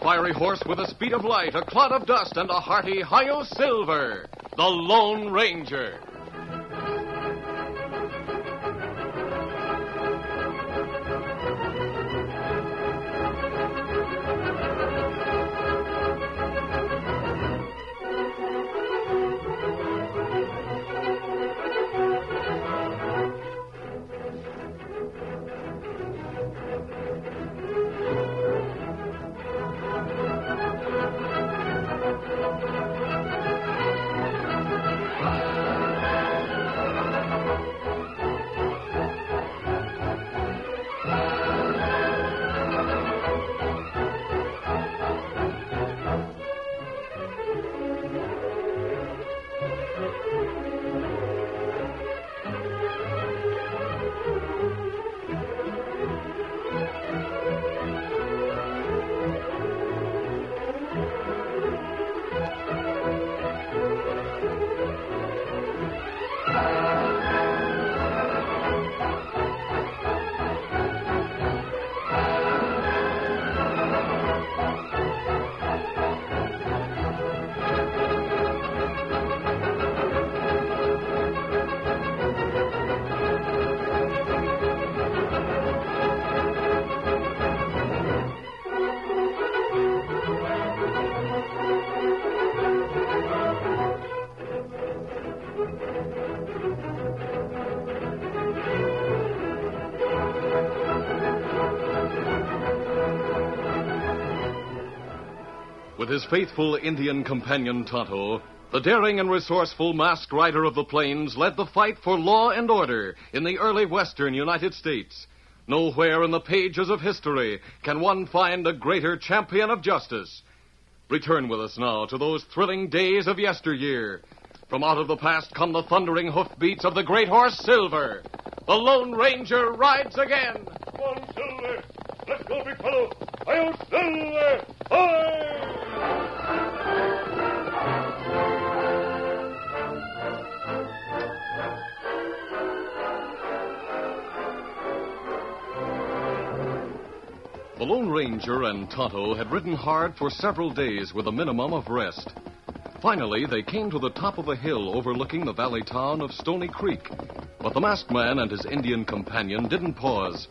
fiery horse with the speed of light, a clod of dust, and a hearty Hi-Yo Silver, the Lone Ranger. With his faithful Indian companion Tonto, the daring and resourceful masked rider of the plains led the fight for law and order in the early western United States. Nowhere in the pages of history can one find a greater champion of justice. Return with us now to those thrilling days of yesteryear. From out of the past come the thundering hoofbeats of the great horse Silver. The Lone Ranger rides again. Come on, Silver. Let's go, big fellow. Hi-Yo Silver! Hi! The Lone Ranger and Tonto had ridden hard for several days with a minimum of rest. Finally, they came to the top of a hill overlooking the valley town of Stony Creek. But the masked man and his Indian companion didn't pause.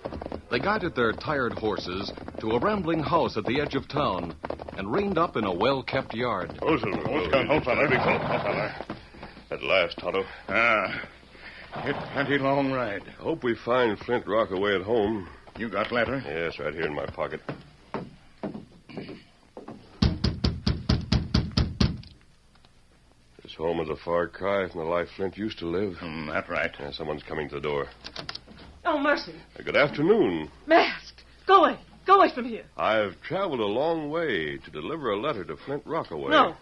They guided their tired horses to a rambling house at the edge of town and reined up in a well-kept yard. Oh, Silver. Hold, fella. Big fella. At last, Tonto. It's plenty long ride. Hope we find Flint Rockaway at home. You got letter? Yes, right here in my pocket. This home is a far cry from the life Flint used to live. That's right. Yeah, someone's coming to the door. Oh, mercy. Good afternoon. Masked. Go away. Go away from here. I've traveled a long way to deliver a letter to Flint Rockaway. No.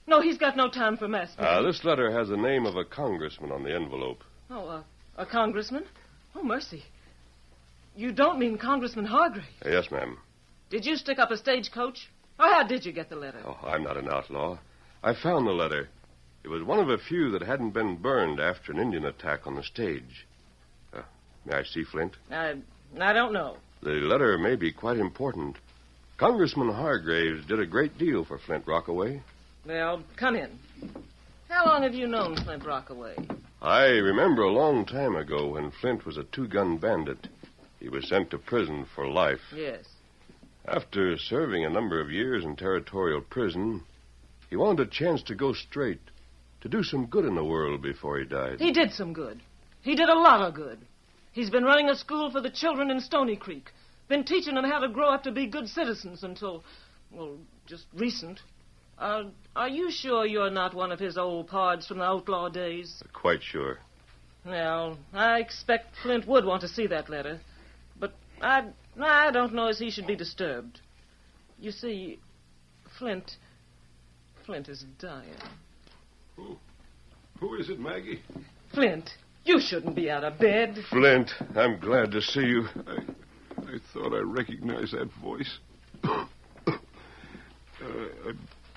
No, he's got no time for masked. This letter has the name of a congressman on the envelope. Oh, a congressman? Oh, mercy. You don't mean Congressman Hargrave? Yes, ma'am. Did you stick up a stagecoach? Or how did you get the letter? Oh, I'm not an outlaw. I found the letter. It was one of a few that hadn't been burned after an Indian attack on the stage. May I see Flint? I don't know. The letter may be quite important. Congressman Hargraves did a great deal for Flint Rockaway. Well, come in. How long have you known Flint Rockaway? I remember a long time ago when Flint was a two-gun bandit. He was sent to prison for life. Yes. After serving a number of years in territorial prison, he wanted a chance to go straight, to do some good in the world before he died. He did some good. He did a lot of good. He's been running a school for the children in Stony Creek. Been teaching them how to grow up to be good citizens until, just recent. Are you sure you're not one of his old pards from the outlaw days? Quite sure. Well, I expect Flint would want to see that letter. But I don't know as he should be disturbed. You see, Flint is dying. Who is it, Maggie? Flint, you shouldn't be out of bed. Flint, I'm glad to see you. I thought I recognized that voice. I'd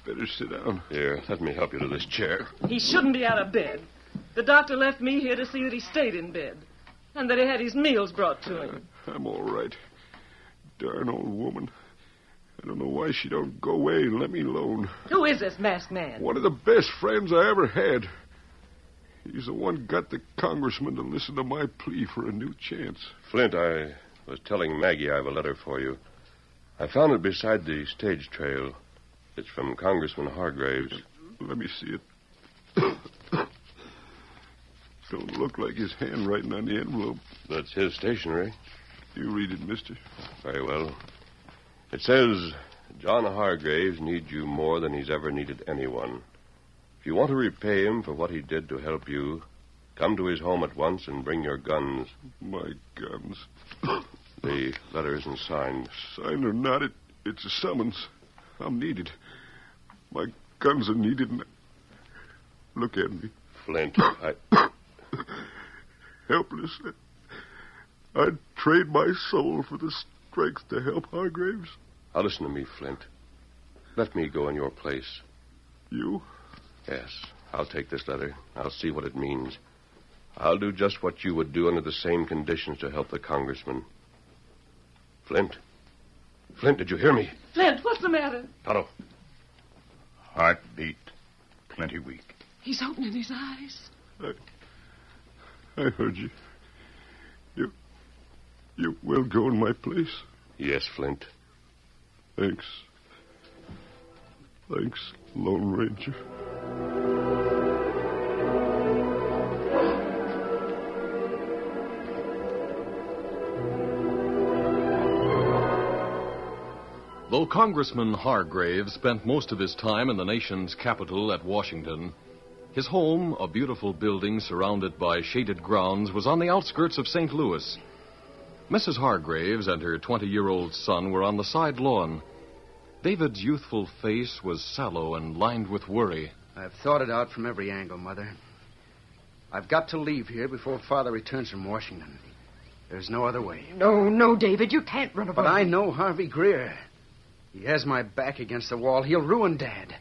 better sit down. Here, let me help you to this chair. He shouldn't be out of bed. The doctor left me here to see that he stayed in bed. And that he had his meals brought to him. I'm all right. Darn old woman. don't know why she don't go away and let me alone. Who is this masked man? One of the best friends I ever had. He's the one got the congressman to listen to my plea for a new chance. Flint, I was telling Maggie I have a letter for you. I found it beside the stage trail. It's from Congressman Hargraves. Let me see it. Don't look like his handwriting on the envelope. That's his stationery. You read it, mister. Very well. It says, John Hargraves needs you more than he's ever needed anyone. If you want to repay him for what he did to help you, come to his home at once and bring your guns. My guns. The letter isn't signed. Signed or not, it's a summons. I'm needed. My guns are needed. And look at me. Flint, Helpless. I'd trade my soul for the strength to help Hargraves. Now listen to me, Flint. Let me go in your place. You? Yes, I'll take this letter. I'll see what it means. I'll do just what you would do under the same conditions to help the congressman. Flint? Flint, did you hear me? Flint, what's the matter? Tonto. Heartbeat. Plenty weak. He's opening his eyes. I heard you. You will go in my place? Yes, Flint. Thanks. Thanks, Lone Ranger. Though Congressman Hargraves spent most of his time in the nation's capital at Washington, his home, a beautiful building surrounded by shaded grounds, was on the outskirts of St. Louis. Mrs. Hargraves and her 20-year-old son were on the side lawn. David's youthful face was sallow and lined with worry. I've thought it out from every angle, Mother. I've got to leave here before Father returns from Washington. There's no other way. No, David, you can't run away. But I know Harvey Greer. He has my back against the wall. He'll ruin Dad.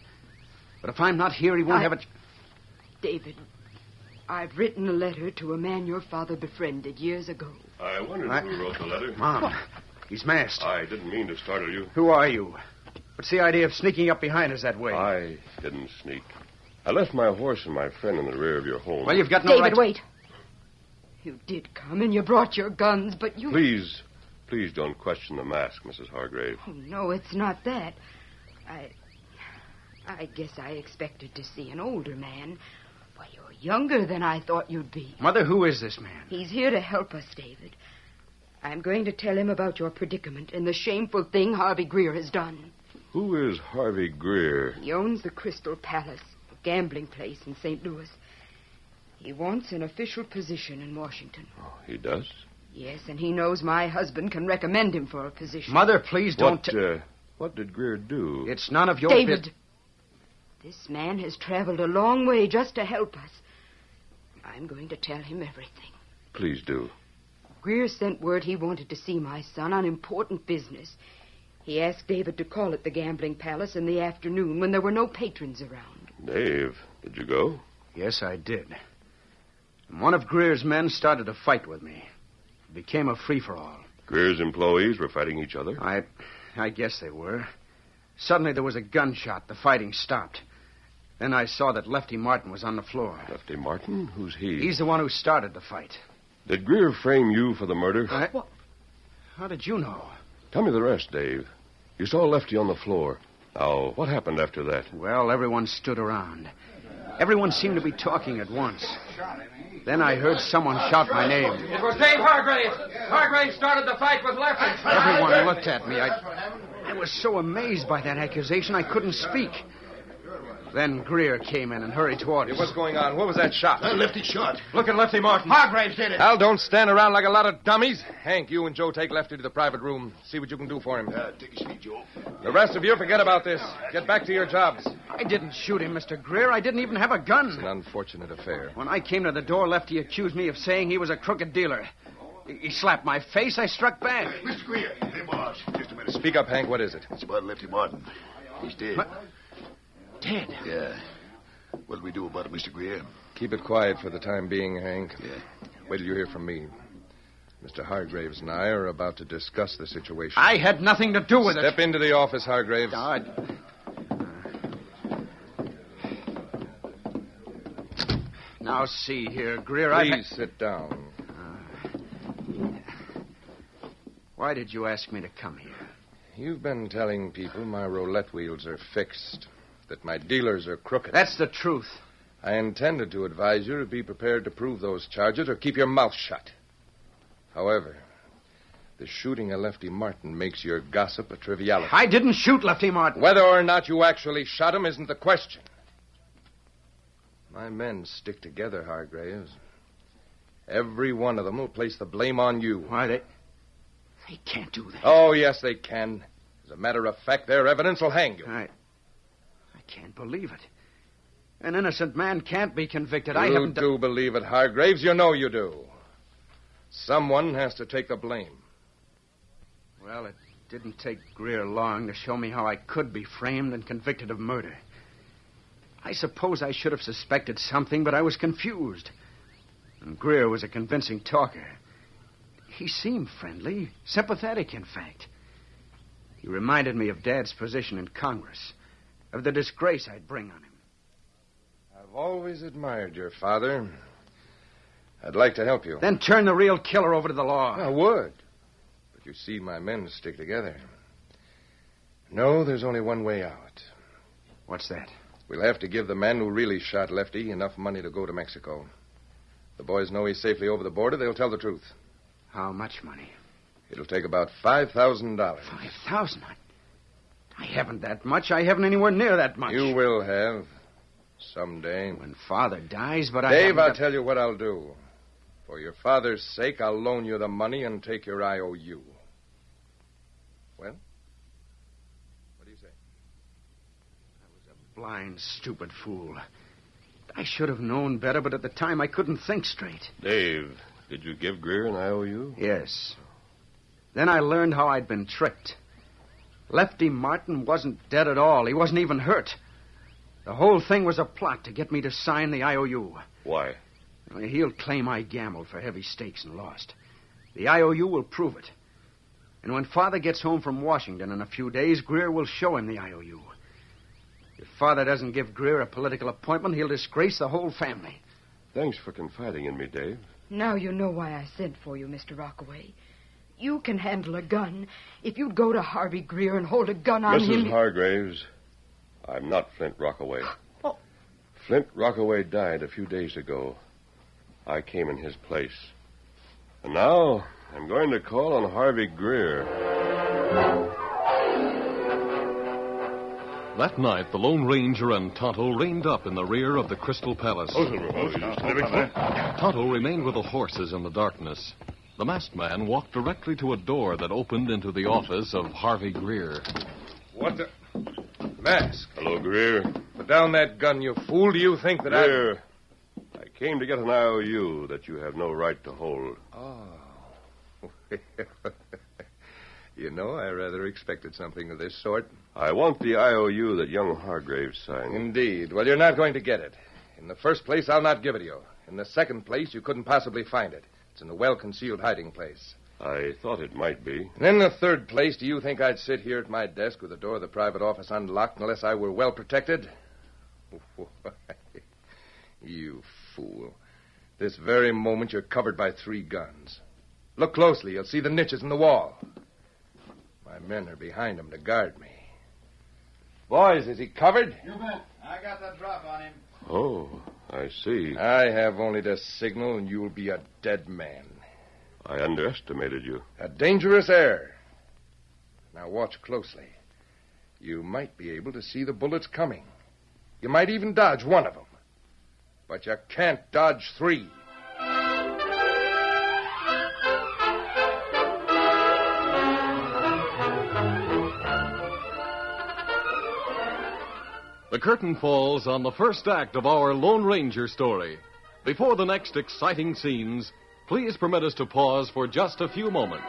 But if I'm not here, he won't have it. David, I've written a letter to a man your father befriended years ago. I wondered who wrote the letter. Mom, he's masked. I didn't mean to startle you. Who are you? What's the idea of sneaking up behind us that way? I didn't sneak. I left my horse and my friend in the rear of your home. Well, you've got no right... David, wait. You did come and you brought your guns, but you... Please don't question the mask, Mrs. Hargrave. Oh, no, it's not that. I guess I expected to see an older man. Well, you're younger than I thought you'd be. Mother, who is this man? He's here to help us, David. I'm going to tell him about your predicament and the shameful thing Harvey Greer has done. Who is Harvey Greer? He owns the Crystal Palace, a gambling place in St. Louis. He wants an official position in Washington. Oh, he does? Yes, and he knows my husband can recommend him for a position. Mother, please don't... What did Greer do? It's none of your... David, this man has traveled a long way just to help us. I'm going to tell him everything. Please do. Greer sent word he wanted to see my son on important business. He asked David to call at the gambling palace in the afternoon when there were no patrons around. Dave, did you go? Yes, I did. And one of Greer's men started a fight with me. It became a free-for-all. Greer's employees were fighting each other? I guess they were. Suddenly there was a gunshot. The fighting stopped. Then I saw that Lefty Martin was on the floor. Lefty Martin? Who's he? He's the one who started the fight. Did Greer frame you for the murder? What? How did you know? Tell me the rest, Dave. You saw Lefty on the floor. Now, what happened after that? Well, everyone stood around. Everyone seemed to be talking at once. Then I heard someone shout my name. It was Dave Hargraves. Hargraves started the fight with Lefty. Everyone looked at me. I was so amazed by that accusation I couldn't speak. Then Greer came in and hurried toward us. What's going on? What was that shot? Lefty shot. Look at Lefty Martin. Hargraves did it. Al, don't stand around like a lot of dummies. Hank, you and Joe take Lefty to the private room. See what you can do for him. Take a seat, Joe. The rest of you, forget about this. Get back to your jobs. I didn't shoot him, Mr. Greer. I didn't even have a gun. It's an unfortunate affair. When I came to the door, Lefty accused me of saying he was a crooked dealer. He slapped my face. I struck back. Mr. Greer. Hey, boss. Just a minute. Speak up, Hank. What is it? It's about Lefty Martin. He's dead. What? Dead? Yeah. What do we do about it, Mr. Greer? Keep it quiet for the time being, Hank. Yeah. Wait till you hear from me. Mr. Hargraves and I are about to discuss the situation. I had nothing to do with it. Step into the office, Hargraves. Now, see here, Greer, Please sit down. Why did you ask me to come here? You've been telling people my roulette wheels are fixed, that my dealers are crooked. That's the truth. I intended to advise you to be prepared to prove those charges or keep your mouth shut. However, the shooting of Lefty Martin makes your gossip a triviality. I didn't shoot Lefty Martin. Whether or not you actually shot him isn't the question. My men stick together, Hargraves. Every one of them will place the blame on you. Why, they can't do that. Oh, yes, they can. As a matter of fact, their evidence will hang you. I can't believe it. An innocent man can't be convicted. You do believe it, Hargraves. You know you do. Someone has to take the blame. Well, it didn't take Greer long to show me how I could be framed and convicted of murder. I suppose I should have suspected something, but I was confused. And Greer was a convincing talker. He seemed friendly, sympathetic, in fact. He reminded me of Dad's position in Congress, of the disgrace I'd bring on him. I've always admired your father. I'd like to help you. Then turn the real killer over to the law. I would. But you see, my men stick together. No, there's only one way out. What's that? We'll have to give the man who really shot Lefty enough money to go to Mexico. The boys know he's safely over the border. They'll tell the truth. How much money? It'll take about $5,000. $5,000? I haven't that much. I haven't anywhere near that much. You will have. Someday. When Father dies, but Dave, I'll tell you what I'll do. For your father's sake, I'll loan you the money and take your IOU. Well? What do you say? I was a blind, stupid fool. I should have known better, but at the time I couldn't think straight. Dave, did you give Greer an IOU? Yes. Then I learned how I'd been tricked. Lefty Martin wasn't dead at all. He wasn't even hurt. The whole thing was a plot to get me to sign the IOU. Why? He'll claim I gambled for heavy stakes and lost. The IOU will prove it. And when Father gets home from Washington in a few days, Greer will show him the IOU. If Father doesn't give Greer a political appointment, he'll disgrace the whole family. Thanks for confiding in me, Dave. Now you know why I sent for you, Mr. Rockaway. You can handle a gun. If you'd go to Harvey Greer and hold a gun on him... Mrs. Hargraves, I'm not Flint Rockaway. Oh. Flint Rockaway died a few days ago. I came in his place. And now I'm going to call on Harvey Greer. That night, the Lone Ranger and Tonto reined up in the rear of the Crystal Palace. Tonto remained with the horses in the darkness. The masked man walked directly to a door that opened into the office of Harvey Greer. What the... Mask. Hello, Greer. Put down that gun, you fool. Do you think that Greer, I came to get an IOU that you have no right to hold. Oh. You know, I rather expected something of this sort. I want the IOU that young Hargraves signed. Indeed. Well, you're not going to get it. In the first place, I'll not give it to you. In the second place, you couldn't possibly find it. It's in a well-concealed hiding place. I thought it might be. And in the third place, do you think I'd sit here at my desk with the door of the private office unlocked unless I were well protected? You fool. This very moment, you're covered by 3 guns. Look closely. You'll see the niches in the wall. My men are behind him to guard me. Boys, is he covered? You bet. I got that drop on him. Oh, I see. I have only to signal, and you'll be a dead man. I underestimated you. A dangerous error. Now watch closely. You might be able to see the bullets coming. You might even dodge one of them. But you can't dodge 3. The curtain falls on the first act of our Lone Ranger story. Before the next exciting scenes, please permit us to pause for just a few moments.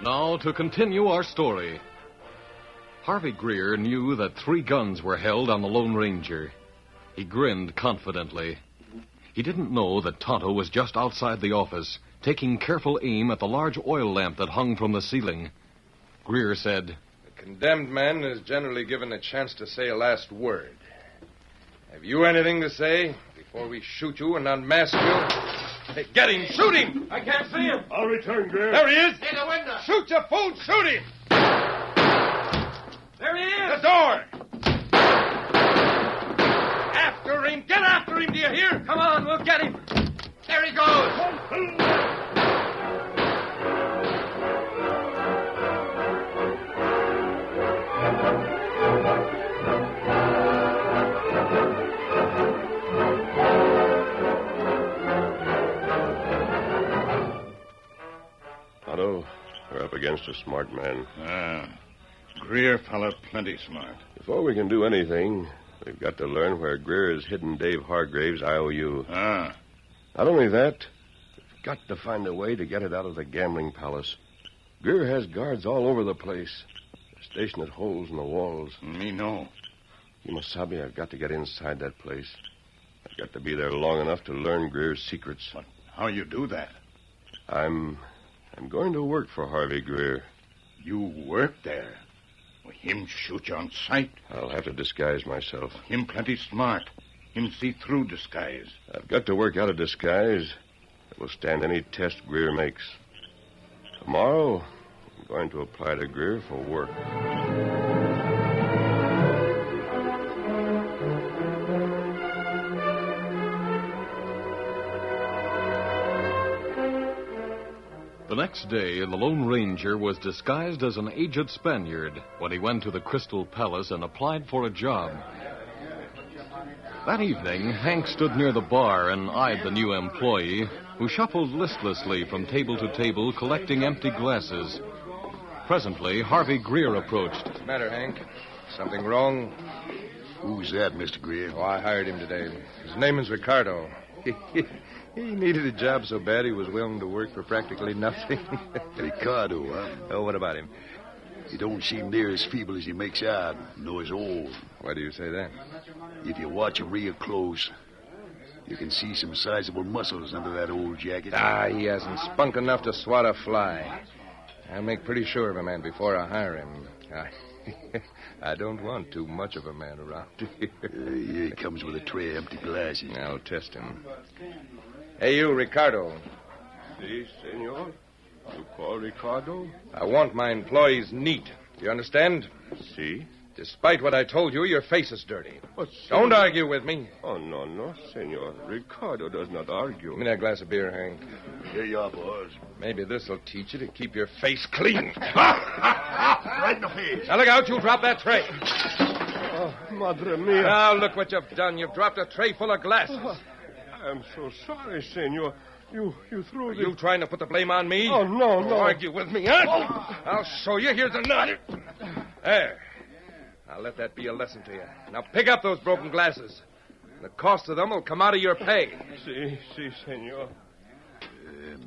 Now, to continue our story. Harvey Greer knew that 3 guns were held on the Lone Ranger. He grinned confidently. He didn't know that Tonto was just outside the office, taking careful aim at the large oil lamp that hung from the ceiling. Greer said, The condemned man is generally given a chance to say a last word. Have you anything to say before we shoot you and unmask you? Hey, get him! Shoot him! I can't see him. I'll return, Greer. There he is! In the window. Shoot, you fool! Shoot him! There he is. The door! After him! Get after him, do you hear? Come on, we'll get him. There he goes. Tonto, we're up against a smart man. Greer fella plenty smart. Before we can do anything, we've got to learn where Greer has hidden Dave Hargrave's IOU. Not only that, we've got to find a way to get it out of the gambling palace. Greer has guards all over the place. They're stationed at holes in the walls. Me know. Kimasabi, I've got to get inside that place. I've got to be there long enough to learn Greer's secrets. But how you do that? I'm going to work for Harvey Greer. You work there. Him shoot you on sight. I'll have to disguise myself. Him plenty smart. Him see through disguise. I've got to work out a disguise that will stand any test Greer makes. Tomorrow, I'm going to apply to Greer for work. The next day, the Lone Ranger was disguised as an aged Spaniard when he went to the Crystal Palace and applied for a job. That evening, Hank stood near the bar and eyed the new employee, who shuffled listlessly from table to table, collecting empty glasses. Presently, Harvey Greer approached. What's the matter, Hank? Something wrong? Who's that, Mr. Greer? Oh, I hired him today. His name is Ricardo. He needed a job so bad he was willing to work for practically nothing. Ricardo, huh? Oh, what about him? He don't seem near as feeble as he makes out, nor as old. Why do you say that? If you watch him real close, you can see some sizable muscles under that old jacket. He hasn't spunk enough to swat a fly. I'll make pretty sure of a man before I hire him. I don't want too much of a man around here. He comes with a tray of empty glasses. I'll test him. Hey, you, Ricardo. Si, senor. You call Ricardo? I want my employees neat. Do you understand? Si. Despite what I told you, your face is dirty. But, Don't argue with me. Oh, no, senor. Ricardo does not argue. Give me that glass of beer, Hank. Here you are, boys. Maybe this'll teach you to keep your face clean. Right in the face. Now, look out. You drop that tray. Oh, madre mia. Now, look what you've done. You've dropped a tray full of glasses. I'm so sorry, senor. You threw Are the... you trying to put the blame on me? Oh, no. Don't argue with me, huh? I'll show you. Here's a nut. There. I'll let that be a lesson to you. Now, pick up those broken glasses. The cost of them will come out of your pay. Si, senor.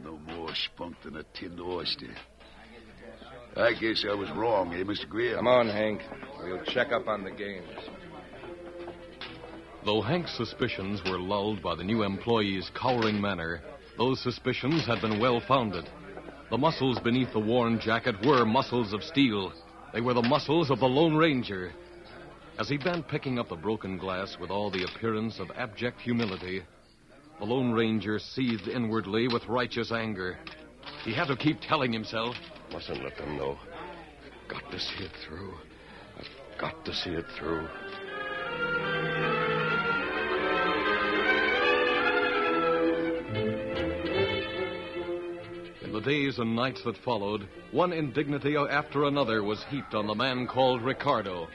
No more spunk than a tinned oyster. I guess I was wrong, Mr. Greer? Come on, Hank. We'll check up on the games. Though Hank's suspicions were lulled by the new employee's cowering manner, those suspicions had been well-founded. The muscles beneath the worn jacket were muscles of steel. They were the muscles of the Lone Ranger. As he bent picking up the broken glass with all the appearance of abject humility, the Lone Ranger seethed inwardly with righteous anger. He had to keep telling himself, Mustn't let them know. Got to see it through. I've got to see it through. In the days and nights that followed, one indignity after another was heaped on the man called Ricardo.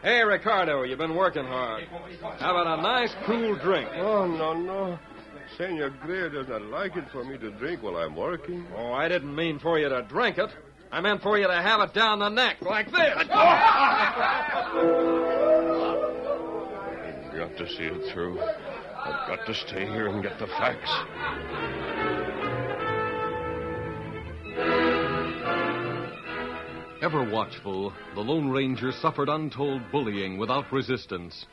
Hey, Ricardo, you've been working hard. How about a nice, cool drink? Oh, no. Senor Greer does not like it for me to drink while I'm working. Oh, I didn't mean for you to drink it. I meant for you to have it down the neck, like this. I've got to see it through. I've got to stay here and get the facts. Ever watchful, the Lone Ranger suffered untold bullying without resistance.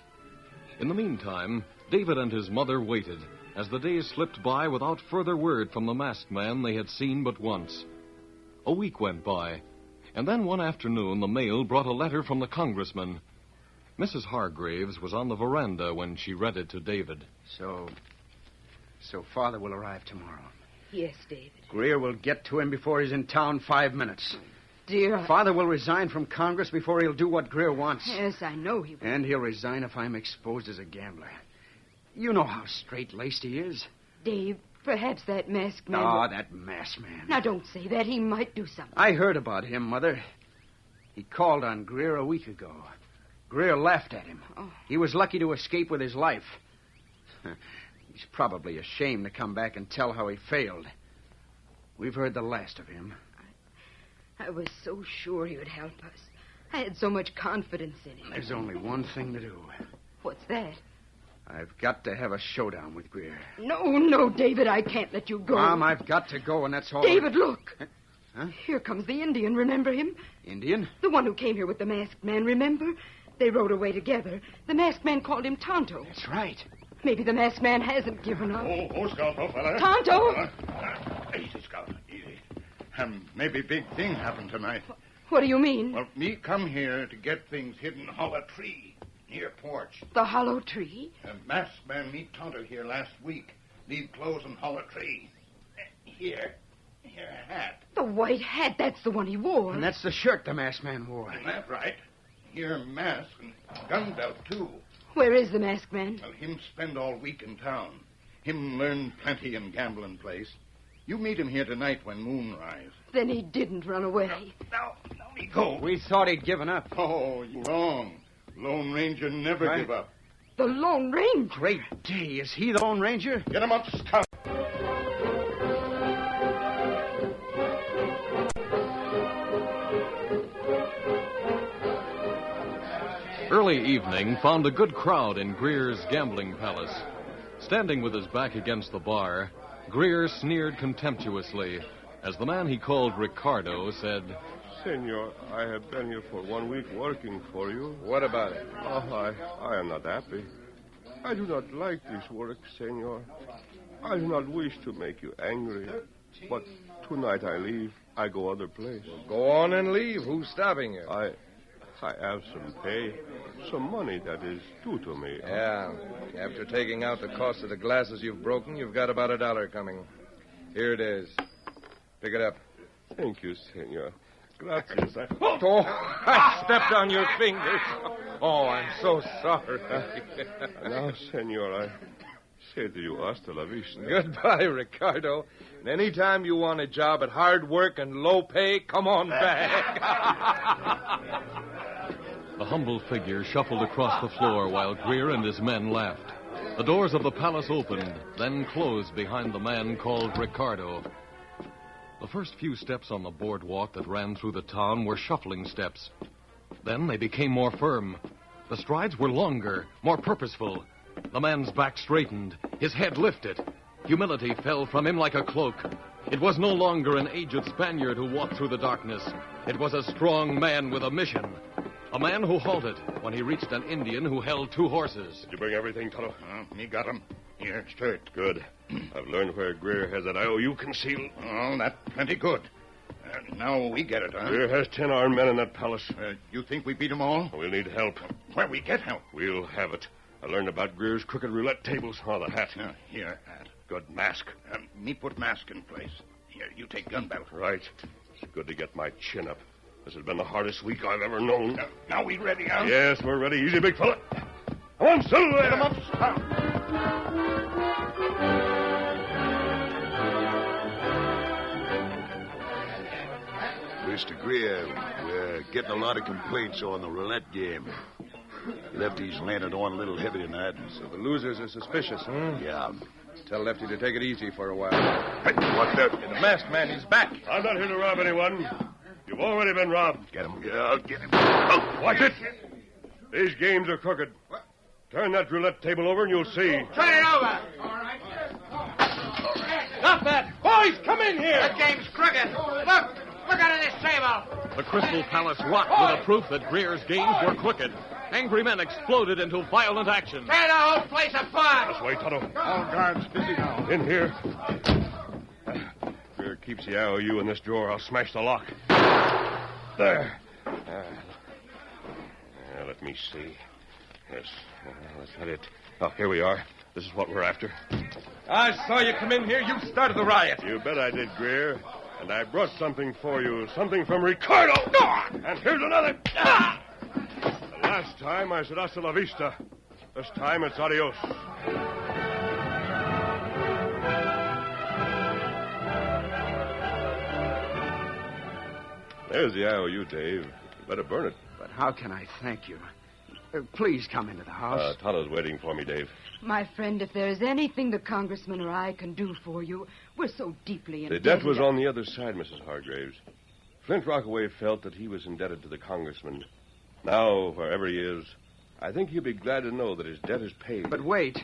In the meantime, David and his mother waited as the days slipped by without further word from the masked man they had seen but once. A week went by, and then one afternoon the mail brought a letter from the congressman. Mrs. Hargraves was on the veranda when she read it to David. So Father will arrive tomorrow. Yes, David. Greer will get to him before he's in town 5 minutes. Dear, Father will resign from Congress before he'll do what Greer wants. Yes, I know he will. And he'll resign if I'm exposed as a gambler. You know how straight-laced he is. Dave, perhaps that masked man... Ah, that masked man. Now, don't say that. He might do something. I heard about him, Mother. He called on Greer a week ago. Greer laughed at him. Oh. He was lucky to escape with his life. He's probably ashamed to come back and tell how he failed. We've heard the last of him. I was so sure he would help us. I had so much confidence in him. There's only one thing to do. What's that? I've got to have a showdown with Greer. No, David, I can't let you go. Mom, I've got to go, and that's all. David, look. Huh? Here comes the Indian, remember him? Indian? The one who came here with the masked man, remember? They rode away together. The masked man called him Tonto. That's right. Maybe the masked man hasn't given up. Scout, fella. Tonto! Easy, Scout, easy. Maybe big thing happened tonight. What do you mean? Well, me come here to get things hidden hollow tree near porch. The hollow tree? A masked man meet Tonto here last week. Leave clothes in hollow tree. Here a hat. The white hat, that's the one he wore. And that's the shirt the masked man wore. Isn't that right? Here mask and gun belt, too. Where is the masked man? Well, him spend all week in town. Him learn plenty in gambling place. You meet him here tonight when moon rise. Then he didn't run away. Now he go. We thought he'd given up. Oh, you wrong. Lone Ranger never Right. give up. The Lone Ranger? Great day. Is he the Lone Ranger? Get him up, Scout. Early evening found a good crowd in Greer's gambling palace. Standing with his back against the bar, Greer sneered contemptuously as the man he called Ricardo said, Senor, I have been here for 1 week working for you. What about it? Oh, I am not happy. I do not like this work, senor. I do not wish to make you angry, but tonight I leave. I go other place. Go on and leave. Who's stopping you? I have some pay, some money that is due to me. Yeah. After taking out the cost of the glasses you've broken, you've got about $1 coming. Here it is. Pick it up. Thank you, senor. Gracias. Oh, I stepped on your fingers. Oh, I'm so sorry. Now, senor, I say to you, hasta la vista. Goodbye, Ricardo. And any time you want a job at hard work and low pay, come on back. The humble figure shuffled across the floor while Greer and his men laughed. The doors of the palace opened, then closed behind the man called Ricardo. The first few steps on the boardwalk that ran through the town were shuffling steps. Then they became more firm. The strides were longer, more purposeful. The man's back straightened, his head lifted. Humility fell from him like a cloak. It was no longer an aged Spaniard who walked through the darkness. It was a strong man with a mission. A man who halted when he reached an Indian who held 2 horses. Did you bring everything, Tonto? Me got him. Here, straight. Good. I've learned where Greer has that IOU concealed. Oh, that plenty good. Now we get it, huh? Greer has 10 armed men in that palace. You think we beat them all? We'll need help. Where we get help? We'll have it. I learned about Greer's crooked roulette tables. Oh, the hat. Here, hat. Good mask. Me put mask in place. Here, you take gun belt. Right. It's good to get my chin up. This has been the hardest week I've ever known. Now we ready, huh? Yes, we're ready. Easy, big fella. Come on, settle there. Get him up, Scout. Mr. Greer, we're getting a lot of complaints on the roulette game. Lefty's landed on a little heavy tonight. So the losers are suspicious, huh? Yeah. Tell Lefty to take it easy for a while. Hey, what's that? The masked man, he's back. I'm not here to rob anyone. You've already been robbed. Get him. Yeah, I'll get him. Oh, Watch it. These games are crooked. Turn that roulette table over and you'll see. Turn it over. Stop that! Boys, come in here! The game's crooked. Look under this table. off. The Crystal Palace rocked with a proof that Greer's gains were crooked. Angry men exploded into violent action. Tear the whole place apart. This way, Tonto. All guards busy now. In here. Greer keeps the IOU in this drawer. I'll smash the lock. There. Let me see. Yes, that's not it. Oh, here we are. This is what we're after. I saw you come in here. You started the riot. You bet I did, Greer. And I brought something for you. Something from Ricardo. And here's another. The last time I said hasta la vista. This time it's adios. There's the IOU, Dave. You better burn it. But how can I thank you? Please come into the house. Tonto's waiting for me, Dave. My friend, if there's anything the congressman or I can do for you, we're so deeply The indebted. debt was on the other side, Mrs. Hargraves. Flint Rockaway felt that he was indebted to the congressman. Now, wherever he is, I think he'll be glad to know that his debt is paid. But wait.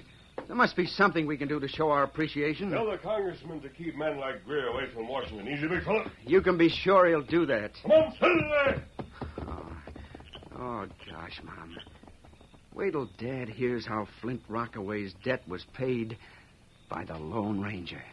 There must be something we can do to show our appreciation. Tell the congressman to keep men like Greer away from Washington. Easy, big fella. You can be sure he'll do that. Come on, Silver! Oh, gosh, Mom. Wait till Dad hears how Flint Rockaway's debt was paid by the Lone Ranger.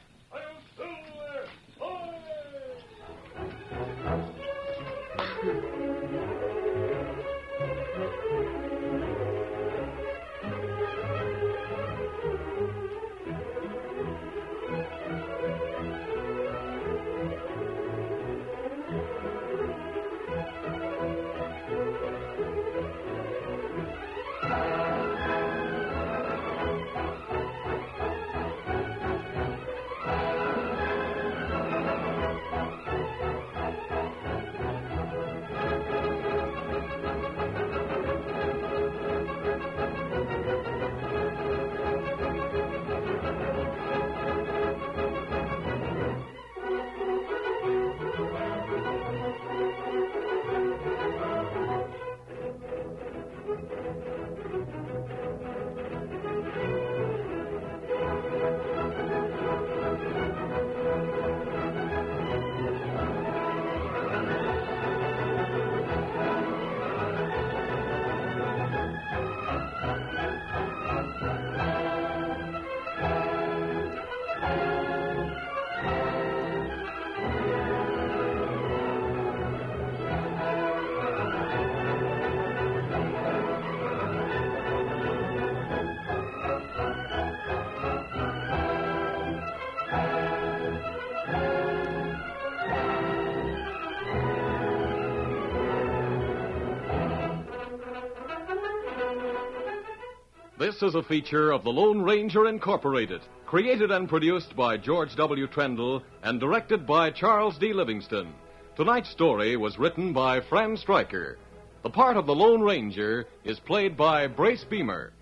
This is a feature of the Lone Ranger Incorporated, created and produced by George W. Trendle and directed by Charles D. Livingston. Tonight's story was written by Fran Stryker. The part of the Lone Ranger is played by Brace Beamer.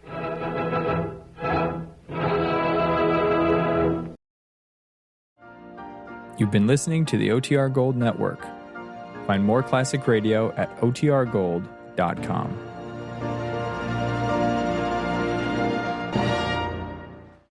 You've been listening to the OTR Gold Network. Find more classic radio at otrgold.com.